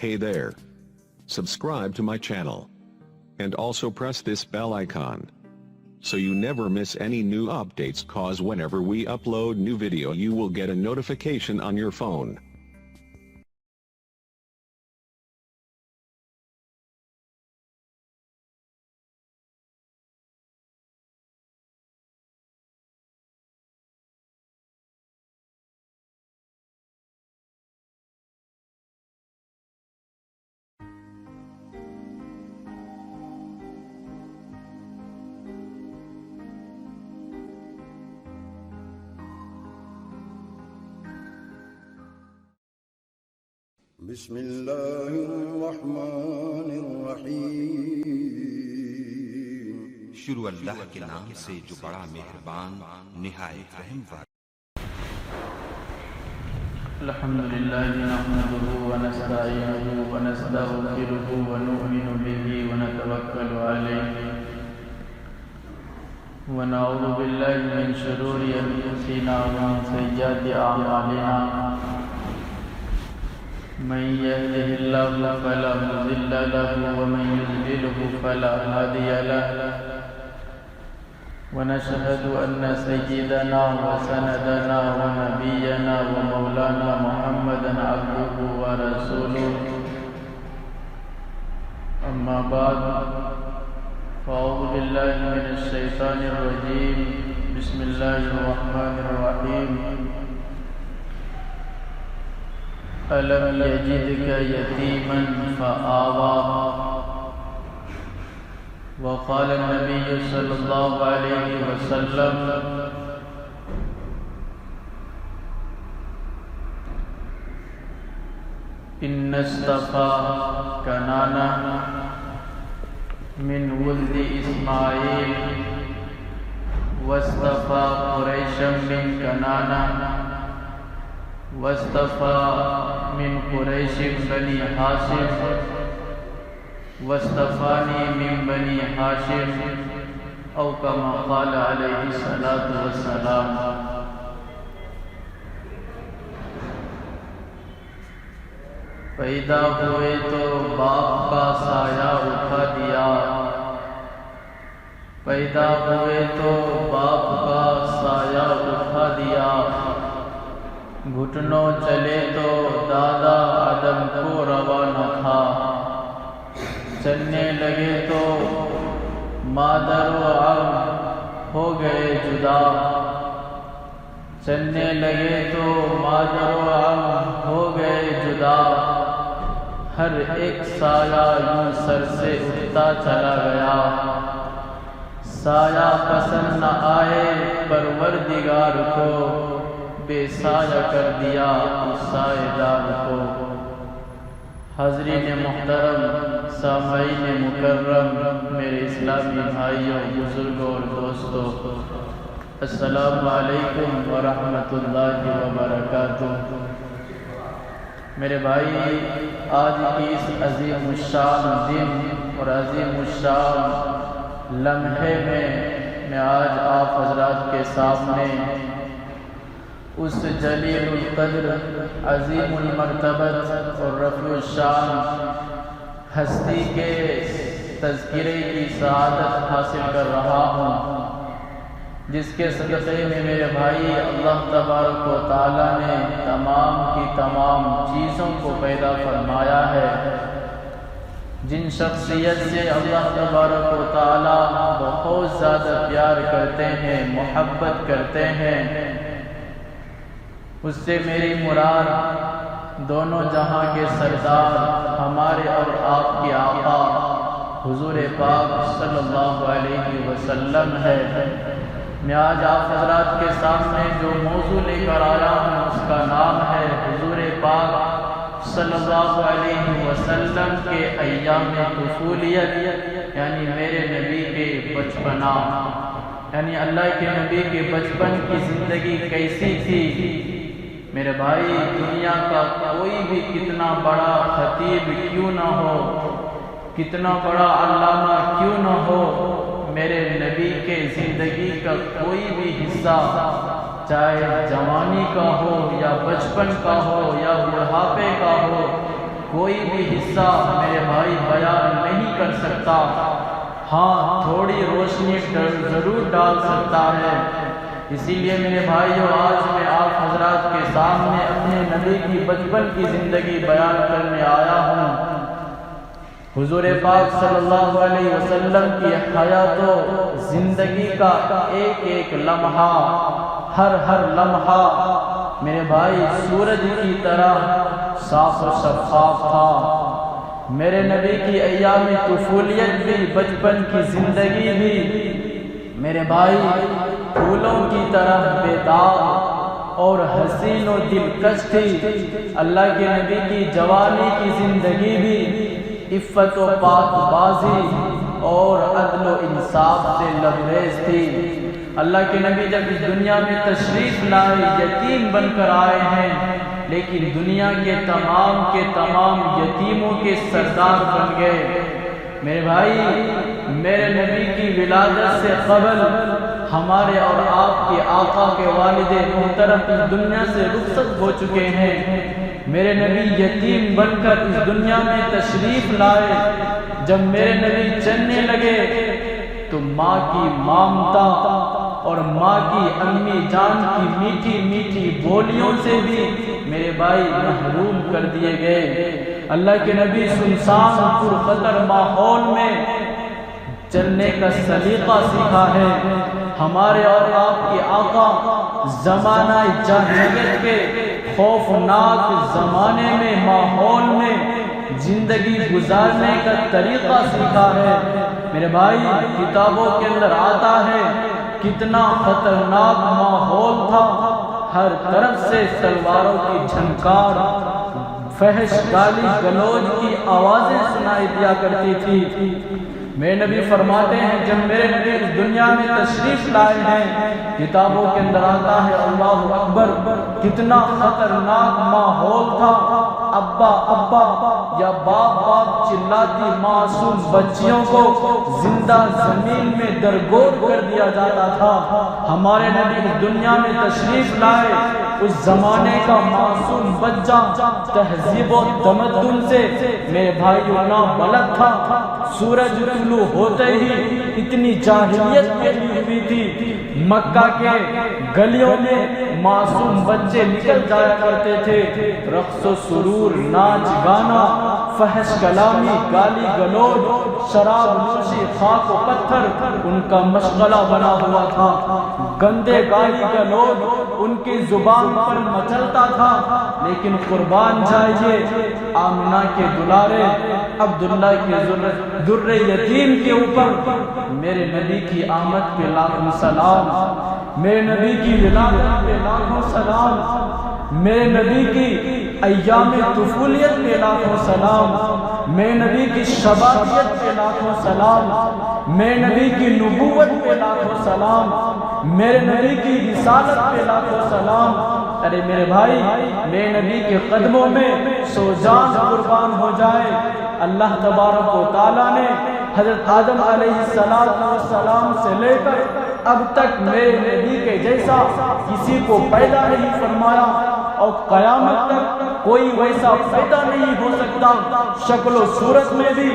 Hey there. Subscribe to my channel. And also press this bell icon, so you never miss any new updates, cause whenever we upload new video you will get a notification on your phone. بسم الله الرحمن الرحیم۔ شروع اللہ کے نام سے جو بڑا مہربان نہایت رحم والا۔ الحمد لله نحمده ونستعينه ونستغفره ونؤمن به ونتوكل عليه ونعوذ بالله من شرور أنفسنا ومن سيئات أعمالنا، من يهده الله فلا مضل له ومن يضلله فلا هادي له، ونشهد أن سيدنا وسندنا ونبينا ومولانا محمدا عبده ورسوله، أما بعد فأعوذ بالله من الشيطان الرجيم، بسم الله الرحمن الرحيم۔ ألم يجدك يتيما فآوى، وقال النبي صلى الله عليه وسلم إن اصطفى كنانة من ولد إسماعيل، واصطفى قريشا من كنانة، واصطفى من قریش بنی ہاشم، واصطفانی من بنی ہاشم، او کما قال علیہ الصلاۃ والسلام۔ پیدا ہوئے تو باپ کا سایہ اٹھا دیا، پیدا ہوئے تو باپ کا سایہ اٹھا دیا، گھٹنوں چلے تو دادا آدم کو روا نہ تھا، چلنے لگے تو مادر و اب ہو گئے جدا، چلنے لگے تو مادر و اب ہو گئے جدا، ہر ایک سایہ یوں سر سے اٹھتا چلا گیا، سایہ پسند نہ آئے پروردگار کو، بے سایہ کر دیا اس سایہ دار کو۔ حاضرین محترم، سامعین مکرم، میرے اسلامی بھائیوں، بزرگوں اور دوستوں، السلام علیکم ورحمۃ اللہ وبرکاتہ۔ میرے بھائی، آج کی اس عظیم الشان دن اور عظیم الشان لمحے میں آج آپ حضرات کے سامنے اس جلیل القدر، عظیم المرتبت اور رفیع الشان ہستی کے تذکرے کی سعادت حاصل کر رہا ہوں، جس کے صدقے میں میرے بھائی اللہ تبارک و تعالیٰ نے تمام کی تمام چیزوں کو پیدا فرمایا ہے۔ جن شخصیت سے اللہ تبارک و تعالیٰ بہت زیادہ پیار کرتے ہیں، محبت کرتے ہیں، اس سے میری مراد دونوں جہاں کے سردار ہمارے اور آپ کے آقا حضور پاک صلی اللہ علیہ وسلم ہے۔ میں آج آپ حضرات کے سامنے جو موضوع لے کر آیا ہوں اس کا نام ہے حضور پاک صلی اللہ علیہ وسلم کے ایام طفولیت، یعنی میرے نبی کے بچپنا، یعنی اللہ کے نبی کے بچپن کی زندگی کیسی تھی۔ میرے بھائی، دنیا کا کوئی بھی کتنا بڑا خطیب کیوں نہ ہو، کتنا بڑا علامہ کیوں نہ ہو، میرے نبی کے زندگی کا کوئی بھی حصہ، چاہے جوانی کا ہو یا بچپن کا ہو یا بڑھاپے کا ہو، کوئی بھی حصہ میرے بھائی بیان نہیں کر سکتا، ہاں تھوڑی روشنی ضرور ڈال سکتا ہے۔ اسی لیے میرے بھائیو، آج میں آپ حضرات کے سامنے اپنے نبی کی بچپن کی زندگی بیان کرنے آیا ہوں۔ حضور پاک صلی اللہ علیہ وسلم کی حیات و زندگی کا ایک ایک لمحہ، ہر لمحہ میرے بھائی سورج کی طرح صاف و شفاف تھا۔ میرے نبی کی ایام طفولیت بھی، بچپن کی زندگی بھی میرے بھائی پھولوں کی طرح بیدار اور حسین و دلکش تھی۔ اللہ کے نبی کی جوانی کی زندگی بھی عفت و پاک بازی اور عدل و انصاف سے لبریز تھی۔ اللہ کے نبی جب اس دنیا میں تشریف لائے، یتیم بن کر آئے ہیں، لیکن دنیا کے تمام یتیموں کے سردار بن گئے۔ میرے بھائی، میرے نبی کی ولادت سے قبل ہمارے اور آپ کے آقا کے والد محترم اس دنیا سے رخصت ہو چکے ہیں۔ میرے نبی یتیم بن کر اس دنیا میں تشریف لائے۔ جب میرے نبی چلنے لگے تو ماں کی مامتا اور ماں کی امی جان کی میٹھی میٹھی بولیوں سے بھی میرے بھائی محروم کر دیے گئے۔ اللہ کے نبی سنسان پر خطر ماحول میں چلنے کا سلیقہ سیکھا ہے۔ ہمارے اور آپ کے آقا زمانہ جاہلیت کے خوفناک زمانے میں، ماحول میں زندگی گزارنے کا طریقہ سیکھا ہے۔ میرے بھائی، کتابوں کے اندر آتا ہے کتنا خطرناک ماحول تھا، ہر طرف سے تلواروں کی جھنکار، فحش گالی گلوچ کی آوازیں سنائی دیا کرتی تھی۔ میرے نبی فرماتے ہیں جب میرے نبی اس دنیا میں تشریف لائے ہیں، کتابوں کے اندر آتا ہے اللہ اکبر، کتنا خطرناک ماحول تھا۔ ابا ابا یا باپ باپ چلاتی معصوم بچیوں کو زندہ زمین میں درگور کر دیا جاتا تھا۔ ہمارے نبی اس دنیا میں تشریف لائے، اس زمانے کا معصوم بچہ تہذیب و تمدن سے میرے بھائیوں نابلد تھا۔ سورج طلوع ہوتے ہی اتنی جاہلیت پھیلی ہوئی تھی، مکہ کے گلیوں میں معصوم بچے نکل جایا کرتے تھے، رقص و سرور، ناچ گانا، فحش کلامی، گالی گلوچ، شراب نوشی، خاک و پتھر ان کا مشغلہ بنا ہوا تھا۔ گندے گالی گلوچ ان کی زبان پر مچلتا تھا، لیکن قربان جائیے آمنہ کے دلارے عبداللہ کے در یتیم کے اوپر میرے نبی کی آمد پہ لاکھوں سلام، میرے نبی کی ولادت پہ لاکھوں سلام، میرے نبی کی ایام طفولیت پہ لاکھوں سلام، میرے نبی کی شبابیت پہ لاکھوں سلام، میرے نبی کی نبوت پہ لاکھوں سلام، میرے نبی کی رسالت پہ لاکھوں سلام۔ ارے میرے بھائی، میرے نبی کے قدموں میں سو جان قربان ہو جائے۔ اللہ تبارک و تعالیٰ نے حضرت آدم علیہ السلام سے لے کر اب تک میرے نبی کے جیسا کسی کو پیدا نہیں فرمایا، اور قیامت تک کوئی ویسا پیدا نہیں ہو سکتا شکل و صورت میں بھی۔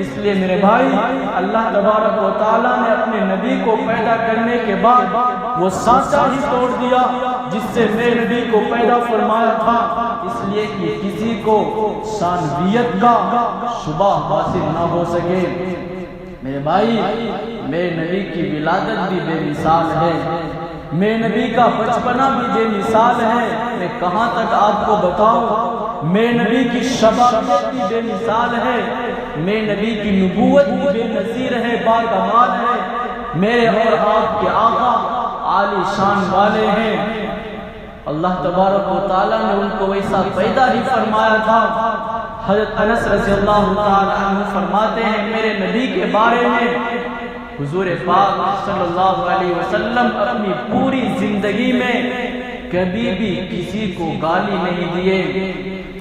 اس لیے میرے بھائی، اللہ تبارک و تعالیٰ نے اپنے نبی کو پیدا کرنے کے بعد وہ سانچہ ہی توڑ دیا جس سے میرے نبی کو پیدا فرمایا تھا، اس لیے کہ کسی کو ثانویت کا شبہ حاصل نہ ہو سکے۔ میرے بھائی، میرے نبی کی ولادت بھی بے مثال ہے، میرے نبی کا بچپنا بھی بے مثال ہے۔ میں کہاں تک آپ کو بتاؤں؟ میرے نبی کی شبابیت بھی بے مثال ہے، میرے نبی کی نبوت بھی بے نظیر ہے، باکمال ہے۔ میرے اور آپ کے آقا عالی شان والے ہیں، اللہ تبارک و تعالیٰ نے ان کو ویسا پیدا ہی فرمایا تھا۔ حضرت انس رضی اللہ تعالیٰ عنہ فرماتے ہیں میرے نبی کے بارے میں، حضور پاک صلی اللہ علیہ وسلم اپنی پوری زندگی میں کبھی بھی کسی کو گالی نہیں دیے۔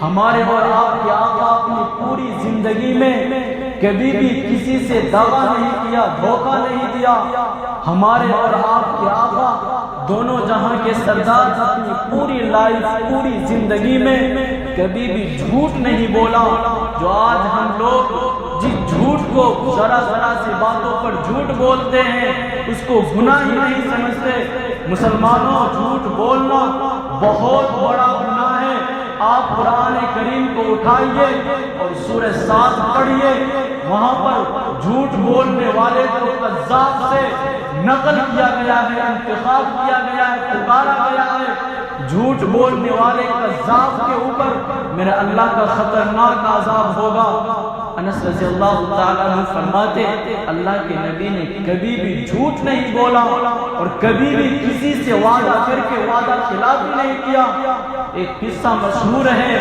ہمارے اور آپ کے آقا اپنی پوری زندگی میں کبھی بھی کسی سے دغا نہیں کیا، دھوکہ نہیں دیا۔ ہمارے اور آپ کے آقا دونوں جہاں کے سردار اپنی پوری لائف، پوری زندگی میں کبھی بھی جھوٹ نہیں بولا۔ جو آج ہم لوگ جس جھوٹ کو ذرا ذرا سی باتوں پر جھوٹ بولتے ہیں اس کو گناہ ہی نہیں سمجھتے۔ مسلمانوں، جھوٹ بولنا بہت بڑا گناہ ہے۔ آپ قرآن کریم کو اٹھائیے اور سورہ 7 پڑھیے، وہاں پر جھوٹ بولنے والے کو قذاب سے نقل کیا گیا ہے، انتخاب کیا گیا ہے، پکارا گیا ہے۔ جھوٹ بولنے والے قذاب کے اوپر میرے اللہ کا خطرناک عذاب ہوگا۔ انس رضی اللہ تعالیٰ عنہ فرماتے اللہ کے نبی نے کبھی بھی جھوٹ نہیں بولا اور کبھی بھی کسی سے وعدہ کر کے وعدہ خلاف نہیں کیا۔ ایک قصہ مشہور ہے،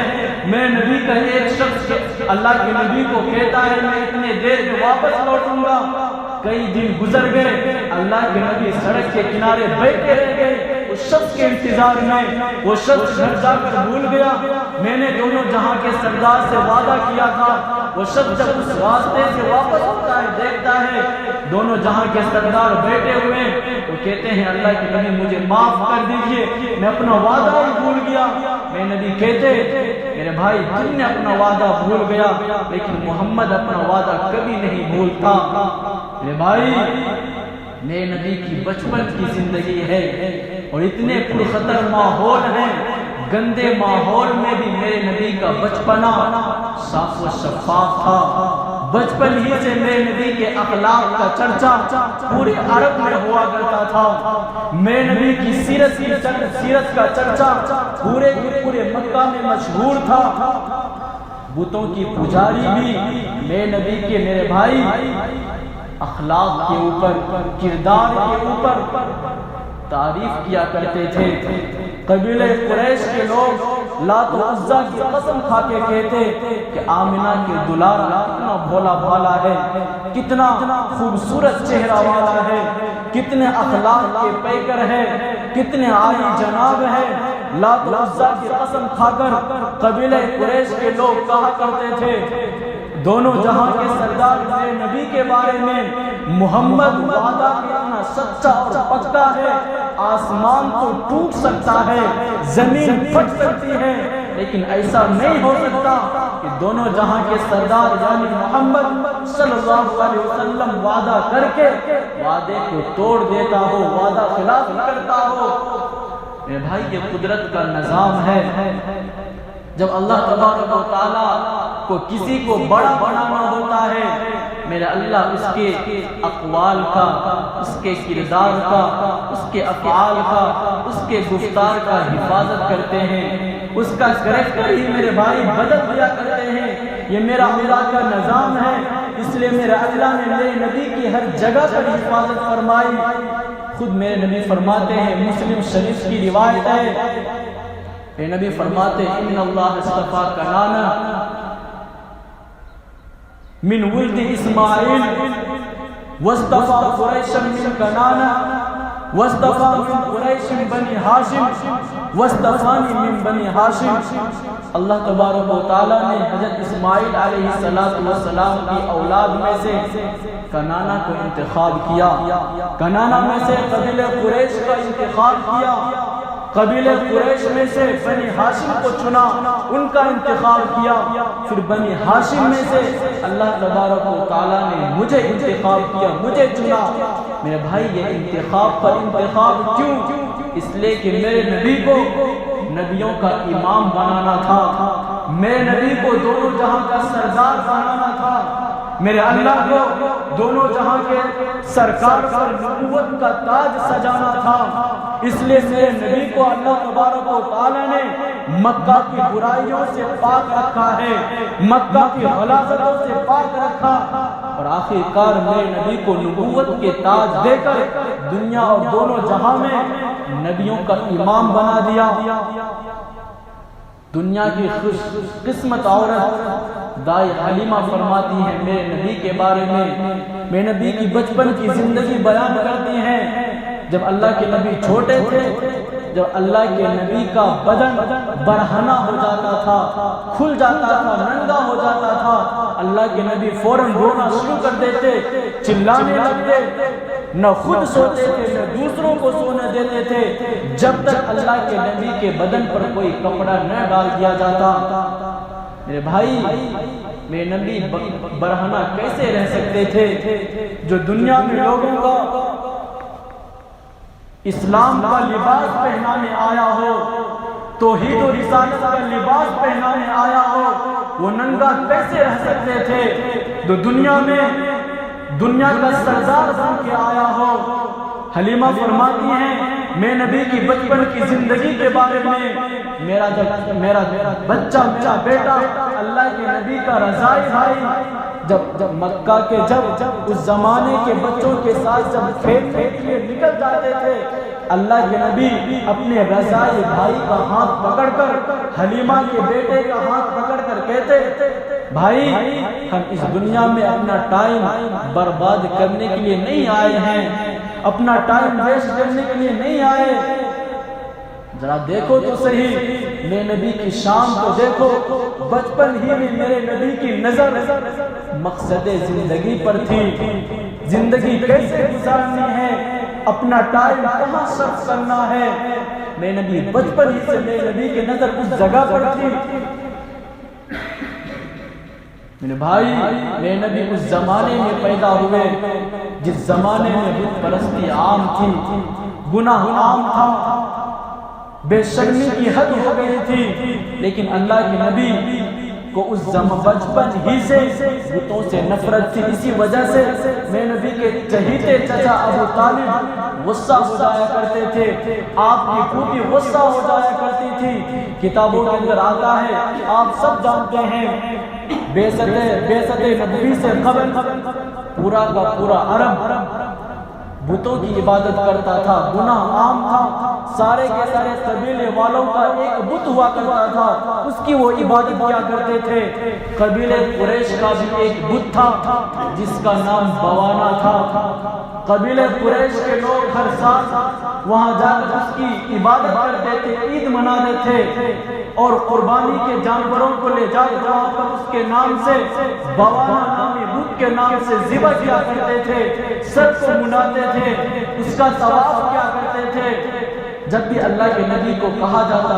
میں نبی کا ایک شخص اللہ کے نبی کو کہتا ہے میں اتنے دیر میں واپس لوٹوں گا۔ کئی دن گزر گئے، اللہ کے نبی سڑک کے کنارے بیٹھے رہ گئے اس شخص کے انتظار میں۔ وہ شخص گھر جا کر بھول گیا میں نے دونوں جہاں کے سردار سے وعدہ کیا تھا۔ وہ شخص جب اس راستے سے واپس ہوتا ہے دیکھتا ہے دونوں جہاں کے سردار بیٹھے ہوئے، وہ کہتے ہیں اللہ کے نبی مجھے معاف کر دیجئے، میں اپنا وعدہ ہی بھول گیا۔ میں نبی کہتے میرے بھائی تم نے اپنا وعدہ بھول گیا لیکن محمد اپنا وعدہ کبھی نہیں بھولتا۔ میرے بھائی میرے نبی کی بچپن کی زندگی ہے اور اتنے پرخطر ماحول ہیں، گندے ماحول میں بھی میرے نبی کا بچپنا صاف و شفاف تھا۔ بچپن ہی سے میرے نبی کے اخلاق کا چرچا پورے عرب میں ہوا کرتا تھا۔ میرے نبی کی سیرت کا چرچا پورے مکہ میں مشہور تھا۔ بتوں کی پجاری بھی میرے نبی کے میرے بھائی اخلاق کے اوپر، کردار کے اوپر تعریف کیا کرتے تھے۔ قبیلہ قریش کے لوگ لات و عزا کی قسم کھا کے کہتے کہ آمنہ کے دلارا کتنا بھولا بھالا ہے، کتنا خوبصورت چہرہ والا ہے، کتنے اخلاق کے پیکر ہے، کتنے عالی جناب ہے۔ لات و عزا کی قسم کھا کر قبیلہ قریش کے لوگ کہا کرتے تھے دونوں جہاں کے سردار میرے نبی کے بارے میں محمد وعدہ اتنا سچا اور پکا ہے، آسمان تو ٹوٹ سکتا ہے، زمین پھٹ سکتی ہے، لیکن ایسا نہیں ہو سکتا کہ دونوں جہاں کے سردار یعنی محمد صلی اللہ علیہ وسلم وعدہ کر کے وعدے کو توڑ دیتا ہو، وعدہ خلاف کرتا ہو۔ میرے بھائی یہ قدرت کا نظام ہے۔ جب اللہ تبارک و تعالیٰ کو کسی کو بڑا بنانا ہوتا ہے میرا اللہ اس کے اقوال کا، اس کے کردار کا، اس کے افعال کا، اس کے گفتار کا حفاظت کرتے ہیں، اس کا کریکٹر ہی میرے بھائی بدل دیا کرتے ہیں۔ یہ میرا اللہ کا نظام ہے، اس لیے میرا اللہ نے میرے نبی کی ہر جگہ پر حفاظت فرمائی۔ خود میرے نبی فرماتے ہیں، مسلم شریف کی روایت ہے، اے نبی فرماتے ان اللہ اصطفیٰ کنانہ من ولد اسماعیل واصطفیٰ قریشا من کنانہ واصطفیٰ من قریش بنی ہاشم واصطفانی من بنی ہاشم۔ اللہ تبارک و تعالیٰ نے حضرت اسماعیل علیہ السلام کی اولاد میں سے کنانہ کو انتخاب کیا، کنانہ میں سے قبیلہ قریش کا انتخاب کیا، قبیلہ قریش میں سے بنی ہاشم کو چنا، ان کا انتخاب کیا، پھر بنی ہاشم میں سے اللہ تبارک و تعالیٰ نے مجھے انتخاب کیا، مجھے چنا۔ میرے بھائی یہ انتخاب پر انتخاب کیوں؟ اس لیے کہ میرے نبی کو نبیوں کا امام بنانا تھا، میرے نبی کو دونوں جہاں کا سردار بنانا تھا، میرے اللہ کو دونوں جہاں کے سرکار پر نبوت کا تاج سجانا تھا۔ اس لیے میرے نبی کو اللہ تبارک و تعالیٰ نے مکہ کی برائیوں سے پاک رکھا ہے، مکہ کی غلاظتوں سے پاک رکھا، اور آخر کار میرے نبی کو نبوت کے تاج دے کر دنیا اور دونوں جہاں میں نبیوں کا امام بنا دیا۔ دنیا کی خوش قسمت عورت دائی حلیمہ فرماتی ہیں میرے نبی کے بارے میں، میرے نبی کی بچپن کی زندگی بیان کرتی ہیں۔ جب اللہ کے نبی چھوٹے تھے، جب اللہ کے نبی کا بدن برہنہ ہو جاتا تھا، کھل جاتا تھا، ننگا ہو جاتا تھا، اللہ کے نبی فوراً رونا شروع کر دیتے، چلانے لگتے، نہ خود سوتے تھے نہ دوسروں کو سونے دیتے تھے جب تک اللہ کے نبی کے بدن پر کوئی کپڑا نہ ڈال دیا جاتا۔ میرے بھائی، میرے نبی برہنہ کیسے رہ سکتے تھے؟ جو دنیا میں لوگوں کا اسلام کا لباس پہنانے آیا ہو، توحید و رسالت کا لباس پہنانے آیا ہو، وہ ننگا کیسے رہ سکتے تھے؟ جو دنیا میں دنیا کا سردار بن کے آیا ہو۔ حلیمہ فرماتی ہیں میں نبی کی بچپن کی زندگی کے بارے میں، میرا بچہ میرا بیٹا اللہ کے نبی کا رضائی بھائی جب مکہ کے جب اس زمانے کے بچوں کے ساتھ جب کھیل کے نکل جاتے تھے، اللہ کے نبی اپنے رضائی بھائی کا ہاتھ پکڑ کر حلیمہ کے بیٹے کا ہاتھ پکڑ کر کہتے بھائی ہم اس دنیا میں اپنا ٹائم برباد کرنے کے لیے نہیں آئے ہیں، اپنا ٹائم ویسٹ کرنے کے لیے نہیں آئے، ذرا دیکھو تو صحیح میرے نبی کی شان تو دیکھو، بچپن ہی میں میرے نبی کی نظر مقصد زندگی پر تھی، زندگی کیسے گزارنی ہے، اپنا ٹائم کہاں صرف کرنا ہے۔ میرے نبی بچپن ہی سے میرے نبی کی نظر اس جگہ پر تھی۔ میرے بھائی، میرے نبی اس زمانے میں پیدا ہوئے جس زمانے میں بت پرستی عام تھی، گناہ عام تھا، بے شرمی کی حد ہو گئی تھی، لیکن اللہ کے نبی کو اس بچپن ہی سے بتوں سے نفرت تھی۔ اسی وجہ سے میرے نبی کے چہیتے چچا ابو طالب غصہ ہو جایا کرتے تھے، آپ کی پھوپھی غصہ ہو جایا کرتی تھی۔ کتابوں کے اندر آتا ہے، آپ سب جانتے ہیں، بعثت نبوی سے قبل پورا کا پورا عرب بتوں کی عبادت کرتا تھا، گناہ عام تھا، سارے کے سارے قبیلے والوں کا ایک بت ہوا کرتا تھا، اس کی وہ عبادت کیا کرتے تھے۔ قبیلے قریش کا بھی ایک بت تھا جس کا نام بوانا تھا۔ قبیلے قریش کے لوگ ہر سال وہاں جا کر اس کی عبادت کرتے تھے، عید مناتے تھے اور قربانی کے جانوروں کو لے جا کر وہاں پر اس کے نام سے بوانا نامی بت کے نام سے ذبح کیا کرتے تھے، سر کو مناتے تھے، اس کا طواف کیا کرتے تھے۔ جب بھی اللہ کے نبی کو کہا جاتا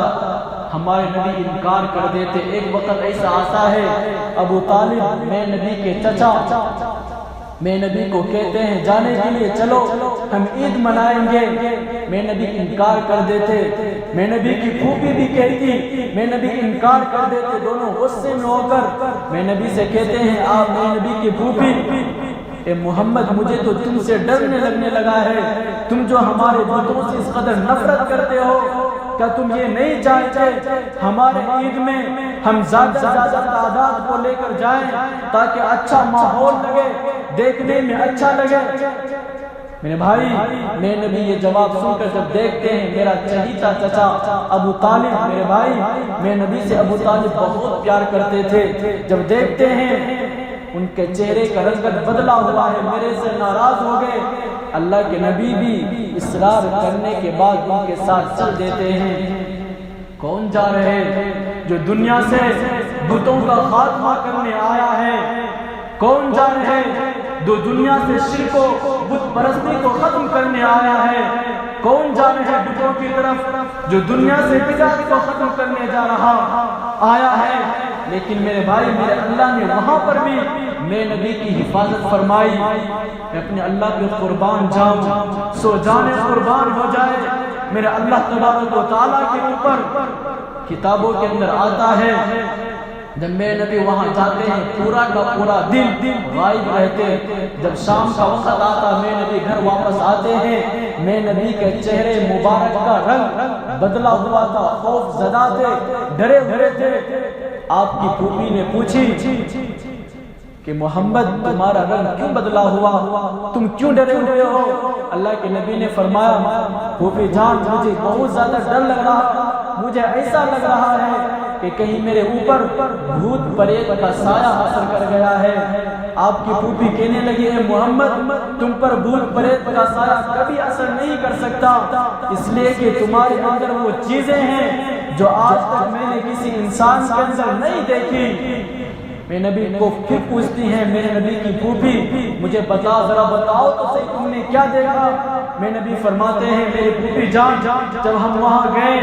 ہمارے نبی انکار کر دیتے۔ ایک وقت ایسا آتا ہے، ابو طالب میں نبی کے چچا میں نبی کو کہتے ہیں جانے کے لیے چلو ہم عید منائیں گے، میں نبی انکار کر دیتے۔ میں نبی کی پھوپھی بھی کہتی، میں نبی انکار کر دیتے، دونوں غصے میں ہو کر میں نبی سے کہتے ہیں آپ میں نبی کی پھوپھی اے محمد مجھے تو تم سے ڈرنے لگنے لگا ہے، تم جو ہمارے بتوں سے اس قدر نفرت کرتے ہو، کیا تم یہ نہیں چاہتے ہمارے عید میں ہم زیادہ تعداد کو لے کر جائیں تاکہ اچھا ماحول لگے، دیکھنے میں اچھا لگے؟ میرے بھائی، میں نبی یہ جواب سن کر جب دیکھتے ہیں میرا چہیتا چچا ابو طالب، میرے بھائی میں نبی سے ابو طالب بہت پیار کرتے تھے، جب دیکھتے ہیں ان کے چہرے کا رنگت بدلا ہوا ہے، میرے سے ناراض ہو گئے۔ اللہ کے نبی بھی اصرار کرنے کے بعد ان کے ساتھ چل دیتے ہیں۔ کون جا رہے جو دنیا سے بتوں کا خاتمہ کرنے آیا ہے؟ کون جا رہے جو دنیا سے شرک و بت پرستی کو ختم کرنے آیا ہے؟ کون جا رہے بتوں کی طرف جو دنیا سے بدعت کو ختم کرنے جا رہا آیا ہے؟ لیکن میرے بھائی میرے اللہ نے وہاں پر بھی میں نبی کی حفاظت فرمائی۔ میں اپنے اللہ کے قربان جاؤں، سو جانے قربان ہو جائے میرے اللہ تبارک و تعالیٰ کے اوپر۔ کتابوں کے اندر آتا ہے جب میرے نبی وہاں جاتے ہیں پورا کا پورا دن غائب رہتے، جب شام کا وقت آتا میرے نبی گھر واپس آتے ہیں، میرے نبی کے چہرے مبارک کا رنگ بدلا ہوا تھا، خوف زدہ تھے، ڈرے ہوئے تھے۔ آپ کی پھوپھی نے پوچھی کہ محمد تمہارا رنگ کیوں بدلا ہوا، تم کیوں ڈرے ہوئے ہو؟ اللہ کے نبی نے فرمایا پھوپھی جان مجھے بہت زیادہ ڈر لگ رہا، مجھے ایسا لگ رہا ہے کہ کہیں میرے اوپر بھوت پریت کا سایہ اثر کر گیا ہے۔ آپ کی پھوپھی کہنے لگی ہے محمد تم پر بھوت پریت کا سایہ کبھی اثر نہیں کر سکتا، اس لیے کہ تمہارے اندر وہ چیزیں ہیں جو آج تک میں نے کسی انسان کے اندر نہیں دیکھی۔ میرے نبی کو پھر پوچھتی ہیں میرے نبی کی پھوپھی مجھے ذرا بتاؤ تو صحیح تم نے کیا دیکھا؟ میرے نبی فرماتے ہیں میری پھوپھی جان جب ہم وہاں گئے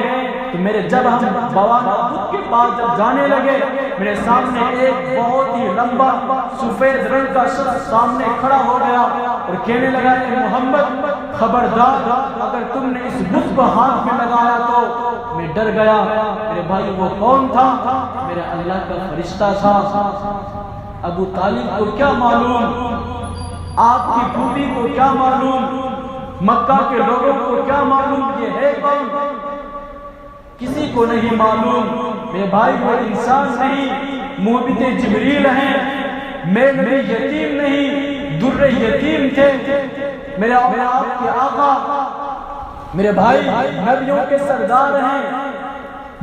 تو جب ہم بوانہ بت کے پاس جب جانے لگے میرے سامنے ایک بہت ہی لمبا سفید رنگ کا شخص سامنے کھڑا ہو گیا اور کہنے لگا کہ محمد خبردار اگر تم نے اس بت کو ہاتھ میں لگایا تو میں ڈر گیا۔ میرے بھائی وہ کون تھا؟ میرے اللہ کا فرشتہ تھا۔ ابو طالب کو کیا معلوم، آپ کی پھوپھی کو کیا معلوم، مکہ کے لوگوں کو کیا معلوم یہ ہے کون؟ کسی کو نہیں معلوم۔ میرے بھائی وہ انسان نہیں، موبت جبریل ہیں۔ میرے نبی یتیم نہیں، در یتیم تھے۔ میرے آپ کے آقا میرے بھائی نبیوں کے سردار ہیں۔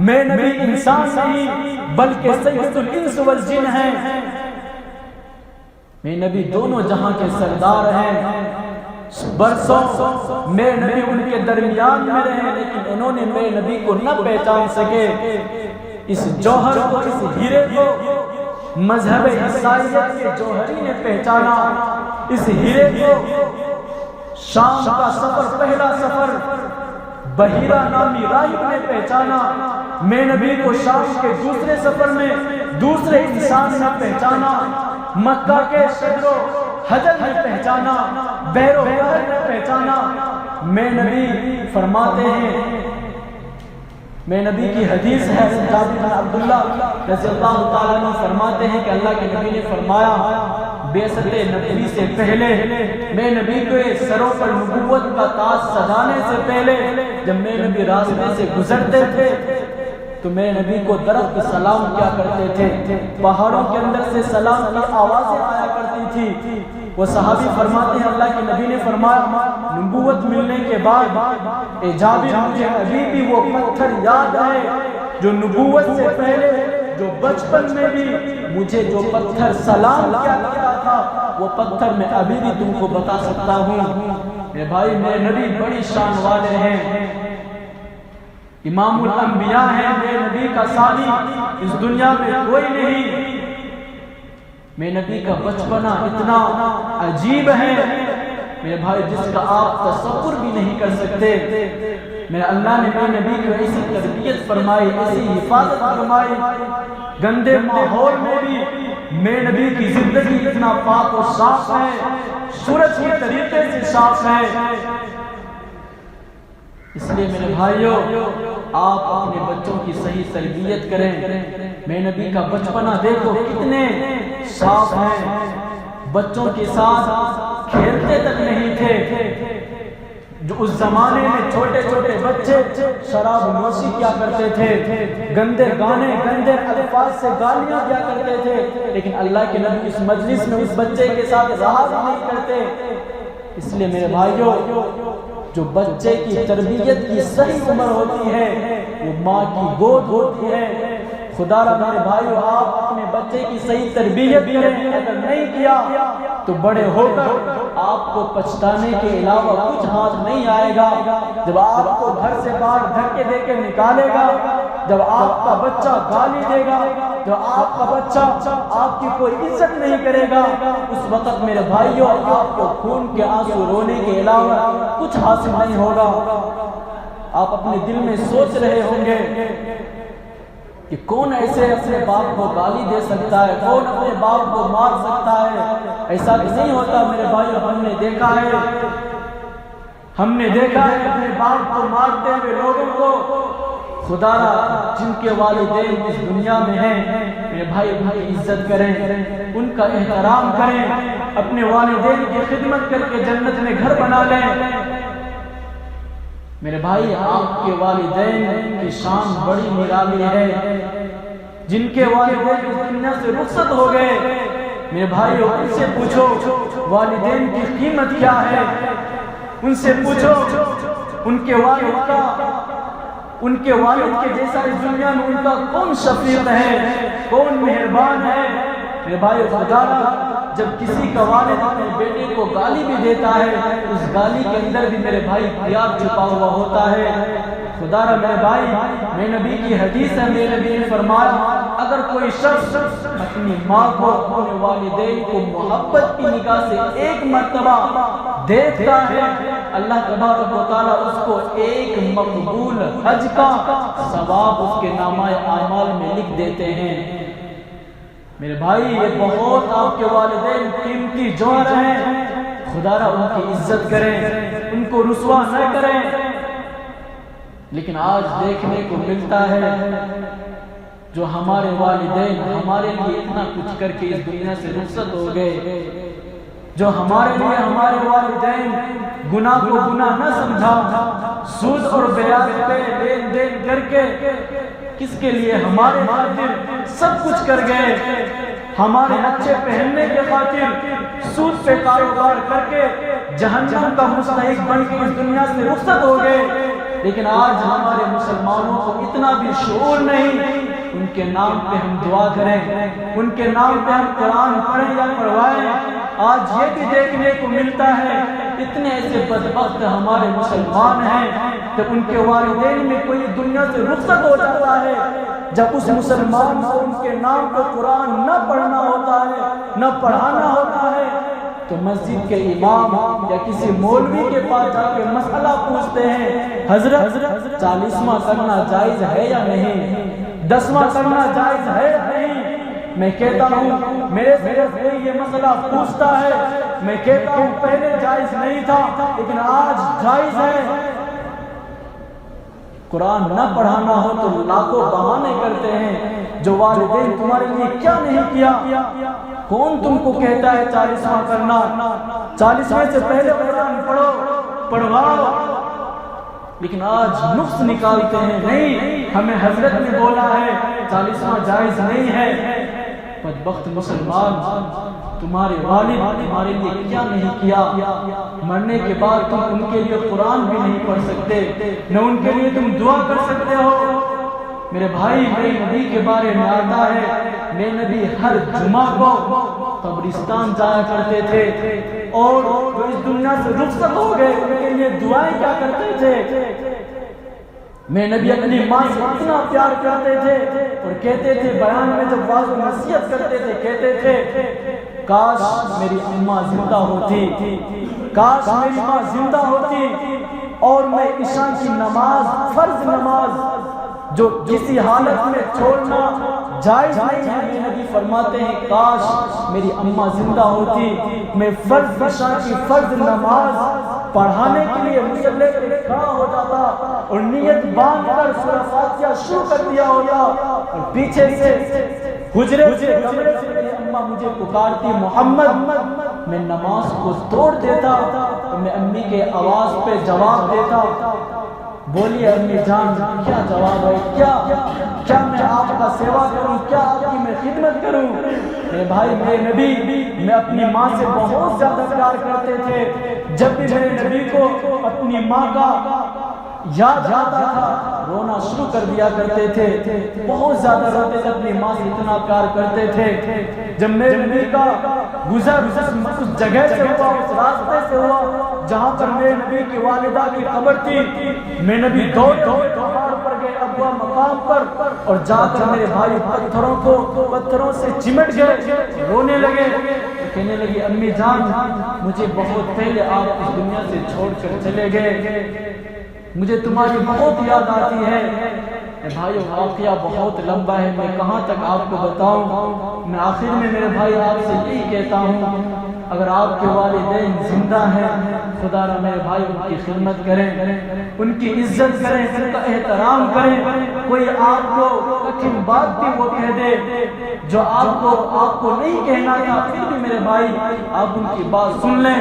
میرے نبی انسان نہیں بلکہ سید الانس والجن ہیں۔ میرے نبی دونوں جہاں کے سردار ہیں۔ برسوں میرے نبی ان کے درمیان میں رہے لیکن انہوں نے میرے نبی کو نہ پہچان سکے۔ اس جوہر کو، اس ہیرے کو مذہب عیسائیت کے جوہری نے پہچانا۔ اس ہیرے کو شام کا سفر، پہلا سفر بحیرہ نامی راہب نے پہچانا۔ میرے نبی کو شام کے دوسرے سفر میں دوسرے انسان نے پہچانا۔ مکہ کے شجر و حجر نے پہچانا، بحر و بحر نے پہچانا۔ میرے نبی فرماتے ہیں، میرے نبی کی حدیث ہے، جابر بن عبداللہ رضی اللہ تعالیٰ عنہ فرماتے ہیں کہ اللہ کے نبی نے فرمایا بعثت نبوی سے پہلے میرے نبی کو سروں پر نبوت کا تاج سجانے سے پہلے جب میرے نبی راستے سے گزرتے تھے تو میرے نبی کو درخت سلام کیا کرتے تھے، پہاڑوں کے اندر سے سلام کی آوازیں آیا کرتی تھی۔ وہ صحابی فرماتے ہیں اللہ کے نبی نے فرمایا نبوت ملنے کے بعد اے جابر مجھے ابھی بھی وہ پتھر یاد ہے جو نبوت سے پہلے، جو بچپن میں بھی مجھے جو پتھر سلام کیا کرتا تھا وہ پتھر میں ابھی بھی تم کو بتا سکتا ہوں۔ میرے بھائی میرے نبی بڑی شان والے ہیں، امام الانبیاء ہیں، میرے نبی کا ثانی اس دنیا میں کوئی نہیں۔ میرے نبی کا بچپنا اتنا عجیب ہے میرے بھائی جس کا آپ تصور بھی نہیں کر سکتے۔ میرے اللہ نے میرے نبی کو ایسی تربیت فرمائی، ایسی حفاظت فرمائی، گندے ماحول میں بھی میرے نبی کی زندگی اتنا پاک و صاف ہے، سورج کی طریقے سے صاف ہے۔ اس لیے میرے بھائیوں آپ اپنے بچوں کی صحیح تربیت کریں۔ میرے نبی کا بچپنا دیکھو کتنے صاف ہیں، بچوں کے ساتھ کھیلتے تک نہیں تھے۔ جو اس زمانے میں چھوٹے چھوٹے بچے شراب نوشی کیا کرتے تھے، گندے گانے، گندے الفاظ سے گالیاں دیا کرتے تھے، لیکن اللہ کے نبی اس مجلس میں اس بچے کے ساتھ رہا نہیں کرتے۔ اس لیے میرے بھائیوں جو بچے کی تربیت کی صحیح عمر ہوتی ہے وہ ماں کی گود ہوتی ہے۔ خدا را میرے بھائیو آپ اپنے بچے کی صحیح تربیت کریں، اگر نہیں کیا تو بڑے ہو کر آپ کو پچھتانے کے علاوہ کچھ ہاتھ نہیں آئے گا۔ جب آپ کو گھر سے باہر دھکے دے کے نکالے گا، جب آپ کا بچہ گالی دے گا، جب آپ کا بچہ آپ کی کوئی عزت نہیں کرے گا، اس وقت میرے بھائیو آپ کو خون کے آنسو رونے کے علاوہ کچھ حاصل نہیں ہوگا۔ آپ اپنے دل میں سوچ رہے ہوں گے کہ کون ایسے اپنے باپ کو گالی دے سکتا ہے، کون اپنے باپ کو مار سکتا ہے۔ ایسا بھی نہیں ہوتا میرے بھائی، ہم نے دیکھا ہے اپنے باپ کو مارتے ہوئے لوگوں کو۔ خدا را جن کے والدین اس دنیا میں ہیں میرے بھائی عزت کریں، ان کا احترام کریں، اپنے والدین کی خدمت کر کے جنت میں گھر بنا لیں۔ میرے بھائی آپ کے والدین کی شان بڑی نرالی ہے، جن کے والدین اس دنیا سے رخصت ہو گئے میرے بھائیو ان سے پوچھو والدین کی قیمت کیا ہے، ان سے پوچھو ان کے والد کے جیسا اس دنیا میں ان کا کون شفیق ہے، کون مہربان ہے۔ میرے بھائی خدا جب کسی کا والد اپنے بیٹے کو گالی بھی دیتا ہے اس گالی کے اندر بھی میرے بھائی پیار چھپا ہوا ہوتا ہے۔ خدا را میرے بھائی، میرے نبی کی حدیث ہے، میرے نبی نے فرمایا اگر کوئی شخص اپنی ماں کو اپنے والدین کو محبت کی نگاہ سے ایک مرتبہ دیکھتا ہے اللہ تبارک و تعالیٰ اس کو ایک مقبول حج کا ثواب اس کے نامہ اعمال میں لکھ دیتے ہیں۔ میرے بھائی یہ بہت آپ کے والدین قیمتی جوہر ہیں، خدا را ان کی عزت کریں، ان کو رسوا نہ کریں۔ لیکن آج دیکھنے کو ملتا ہے جو ہمارے والدین ہمارے لیے اتنا کچھ کر کے اس دنیا سے رخصت ہو گئے، جو ہمارے لیے ہمارے والدین گناہ کو گناہ نہ سمجھا، سود اور بیاج پہ لین دین کر کے کس کے لیے ہمارے خاطر سب کچھ کر گئے، ہمارے اچھے پہننے کے خاطر سود پہ کاروبار کر کے جہنم کا مستحق بن کے اس دنیا سے رخصت ہو گئے۔ لیکن آج ہمارے مسلمانوں کو اتنا بھی شعور نہیں، ان کے نام پہ ہم دعا کریں، ان کے نام پہ ہم قرآن پڑھیں یا پڑھوائیں۔ آج یہ بھی دیکھنے کو ملتا ہے اتنے ایسے بدبخت ہمارے مسلمان ہیں کہ ان کے والدین میں کوئی دنیا سے رخصت ہو جاتا ہے، جب اس مسلمان کو ان کے نام پہ قرآن نہ پڑھنا ہوتا ہے نہ پڑھانا ہوتا ہے تو مسجد کے امام یا کسی مولوی کے پاس جا کے مسئلہ پوچھتے ہیں، حضرت 40واں کرنا جائز ہے یا نہیں، 10واں کرنا جائز ہے یا نہیں؟ میں کہتا ہوں میرے سے کوئی یہ مسئلہ پوچھتا ہے، میں کہتا ہوں پہلے جائز نہیں تھا لیکن آج جائز ہے۔ قرآن نہ پڑھانا ہو تو لاکھوں بہانے کرتے ہیں، جو والدین تمہارے لیے کیا نہیں کیا۔ کون تم کو کہتا ہے 40واں کرنا؟ 40ویں سے پہلے قرآن پڑھو، پڑھواؤ۔ لیکن آج نقص نکالتے ہیں، نہیں ہمیں حضرت نے بولا ہے 40واں جائز نہیں ہے۔ بدبخت مسلمان، تمہارے والد تمہارے لیے کیا نہیں کیا، مرنے کے بعد تم ان کے لیے قرآن بھی نہیں پڑھ سکتے، نہ ان کے لیے تم دعا کر سکتے ہو۔ میرے بھائی میرے نبی کے بارے میں آتا ہے، میرے نبی ہر جمعہ کو قبرستان جایا کرتے تھے، اور جو اس دنیا سے رخصت ہو گئے ان کے لیے دعائیں کیا کرتے تھے۔ میرے نبی اپنی ماں سے اتنا پیار کرتے تھے اور کہتے تھے، بیان میں جب واضح نصیحت کرتے تھے کہتے تھے، کاش میری اماں زندہ ہوتی، کاش میری ماں زندہ ہوتی اور میں عشاء کی نماز، فرض نماز جو کسی حالت میں چھوڑنا جائز نہیں ہے، میرے نبی فرماتے ہیں کاش میری اماں زندہ ہوتی، میں فرض عشاء کی فرض نماز پڑھانے کے لیے مصلی پہ کھڑا ہو جاتا اور نیت باندھ کر سورہ فاتحہ شروع کر دیا ہوتا، اور پیچھے سے حجرے سے کمرے سے میری اماں مجھے پکارتی محمد، میں نماز کو توڑ دیتا اور میں امی کے آواز پہ جواب دیتا، بولیے امی جان کیا جواب ہے، کیا میں آپ کا سیوا کروں، کیا آپ کی میں خدمت کروں؟ میرے بھائی میرے نبی میں اپنی ماں سے بہت زیادہ پیار کرتے تھے، جب بھی میرے نبی کو اپنی ماں کا یاد آتا تھا رونا شروع کر دیا کرتے تھے، بہت زیادہ روتے تھے، اپنی ماں سے اتنا پیار کرتے تھے۔ جب میرے نبی کا گزر اس جگہ سے ہوا، اس راستے سے ہوا جہاں پر میرے نبی کی والدہ کی قبر تھی، میرے نبی دوڑے پہاڑ پر گئے ابوا مقام پر، اور جا کر میرے بھائی پتھروں سے چمٹ گئے، رونے لگے، کہنے لگے امی جان مجھے بہت پہلے آپ اس دنیا سے چھوڑ کر چلے گئے، مجھے تمہاری بہت یاد آتی ہے۔ بھائیو واقعہ بہت لمبا ہے، میں کہاں تک آپ کو بتاؤں۔ میں آخر میں میرے بھائی آپ سے یہی کہتا ہوں، اگر آپ کے والدین زندہ ہیں خدا را میرے بھائی ان کی خدمت کریں، ان کی عزت کریں، ان کا احترام کریں۔ کوئی آپ کو کٹھن بات بھی وہ کہہ دے جو آپ کو نہیں کہنا تھا، پھر بھی میرے بھائی آپ ان کی بات سن لیں۔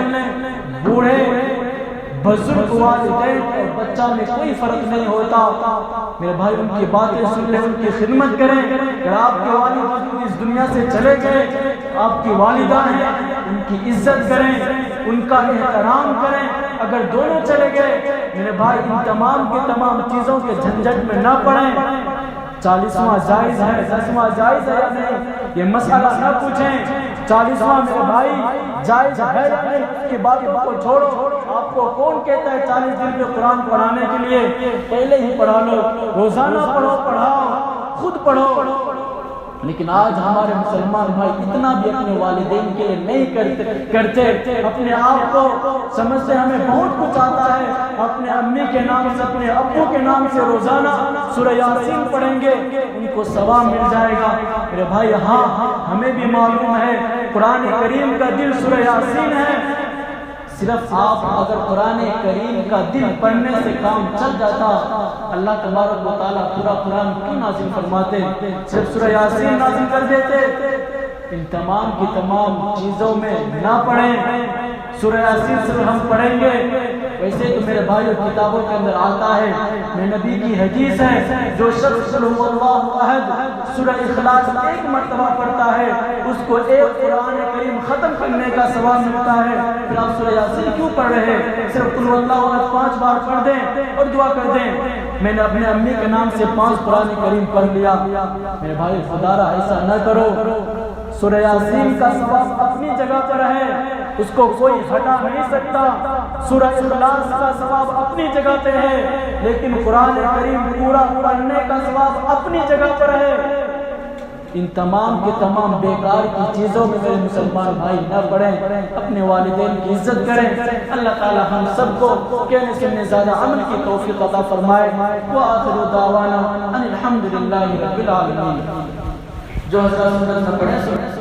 بوڑھے بزرگ والدین اور بچہ میں کوئی فرق نہیں ہوتا، میرے بھائی ان کی باتیں سن لیں، ان کی خدمت کریں۔ اگر آپ کے والد اس دنیا سے چلے گئے، آپ کی والدہ ہیں، ان کی عزت کریں، ان کا احترام کریں۔ اگر دونوں چلے گئے میرے بھائی ان تمام کی تمام چیزوں کے جھنجٹ میں نہ پڑیں۔ 40واں جائز ہے، 10واں جائز ہے یا نہیں یہ مسئلہ نہ پوچھیں، 40واں میرے بھائی جائز ہے یا نہیں اس کی باتوں کو چھوڑو۔ آپ کو کون کہتا ہے 40 دن میں قرآن پڑھانے کے لیے؟ پہلے ہی پڑھا لو، روزانہ پڑھو، پڑھاؤ، خود پڑھو۔ لیکن آج ہمارے مسلمان بھائی اتنا بھی اپنے والدین کے لیے نہیں کرتے. اپنے آپ کو سمجھتے ہمیں بہت کچھ آتا ہے. اپنے امی کے نام سے اپنے ابو کے نام سے روزانہ سورہ یاسین پڑھیں گے, ان کو ثواب مل جائے گا. میرے بھائی ہاں ہمیں بھی معلوم ہے قرآن کریم کا دل سورہ یاسین ہے. صرف آپ اگر قرآن کریم کا دل پڑھنے سے کام چل جاتا, اللہ تبارک و تعالیٰ پورا قرآن کیوں نازل فرماتے؟ صرف سورہ یاسین نازل کر دیتے. ان تمام کی تمام چیزوں میں نہ پڑھیں, سورہ یاسین صرف ہم پڑھیں گے. ویسے تو میرے بھائیوں کتابوں کے اندر آتا ہے, میرے نبی کی حدیث ہے, جو شخص قل هو اللہ احد سورہ اخلاص ایک مرتبہ پڑھتا ہے اس کو ایک قرآن کریم ختم کرنے کا ثواب ملتا ہے. پھر آپ سورہ یاسین کیوں پڑھ رہے ہیں؟ صرف قل هو اللہ احد 5 بار پڑھ دیں اور دعا کر دیں. میں نے اپنے امی کے نام سے 5 قرآن کریم پڑھ لیا. میرے بھائی خدا را ایسا نہ کرو. سورہ یاسین کا ثواب اپنی جگہ پر ہے, اس کو کوئی ہٹا نہیں سکتا. سورہ اخلاص کا ثواب اپنی جگہ پہ ہے, لیکن قرآن کریم پورا پڑھنے کا ثواب اپنی جگہ پر ہے. ان تمام کے تمام بیکار کی چیزوں میں میرے مسلمان بھائی نہ پڑھیں, اپنے والدین کی عزت کریں. اللہ تعالی ہم سب کو کہنے سننے زیادہ عمل کی توفیق عطا فرمائے. وآخر دعوانا ان الحمدللہ رب العالمین. جو حضرات سنت میں پڑھیں